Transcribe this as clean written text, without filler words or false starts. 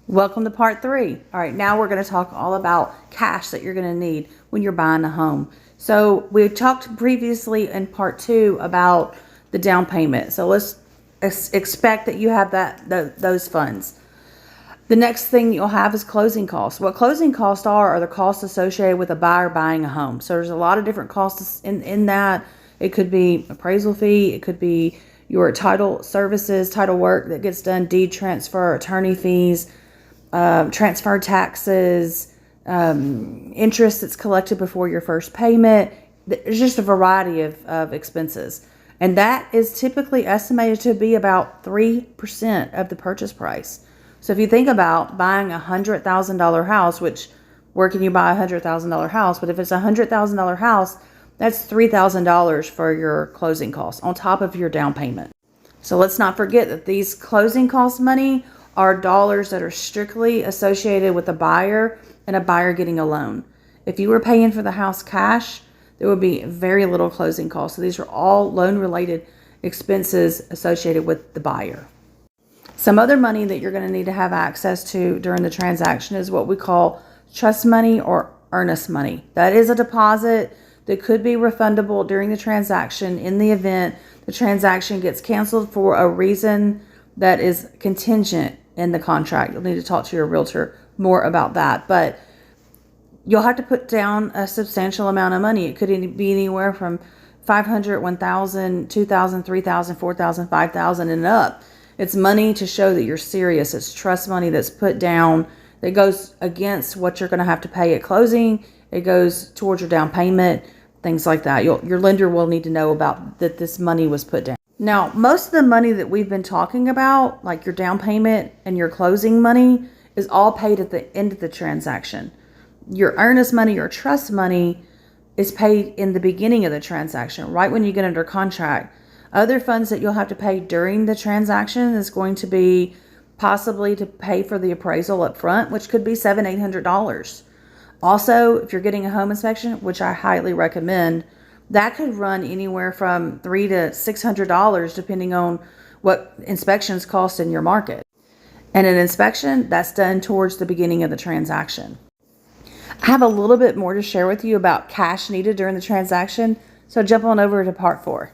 Welcome to part 3. All right, now we're going to talk all about cash that you're going to need when you're buying a home. So we talked previously in part 2 about the down payment. So let's expect that you have those funds. The next thing you'll have is closing costs. What closing costs are the costs associated with a buyer buying a home. So there's a lot of different costs in that. It could be appraisal fee. It could be your title services, title work that gets done, deed transfer, attorney fees, transfer taxes, interest that's collected before your first payment. There's just a variety of expenses. And that is typically estimated to be about 3% of the purchase price. So if you think about buying a $100,000 house, which where can you buy a $100,000 house? But if it's a $100,000 house, that's $3,000 for your closing costs on top of your down payment. So let's not forget that these closing cost money are dollars that are strictly associated with a buyer and a buyer getting a loan. If you were paying for the house cash, there would be very little closing costs. So these are all loan related expenses associated with the buyer. Some other money that you're going to need to have access to during the transaction is what we call trust money or earnest money. That is a deposit that could be refundable during the transaction in the event the transaction gets canceled for a reason that is contingent in the contract. You'll need to talk to your realtor more about that. But you'll have to put down a substantial amount of money. It could be anywhere from $500, $1,000, $2,000, $3,000, $4,000, $5,000 and up. It's money to show that you're serious. It's trust money that's put down that goes against what you're going to have to pay at closing. It goes towards your down payment, things like that. Your lender will need to know about that this money was put down. Now, most of the money that we've been talking about, like your down payment and your closing money, is all paid at the end of the transaction. Your earnest money or trust money is paid in the beginning of the transaction, right when you get under contract. Other funds that you'll have to pay during the transaction is going to be possibly to pay for the appraisal up front, which could be $700, $800. Also, if you're getting a home inspection, which I highly recommend, that could run anywhere from $300 to $600 depending on what inspections cost in your market. And an inspection, that's done towards the beginning of the transaction. I have a little bit more to share with you about cash needed during the transaction, so jump on over to part 4.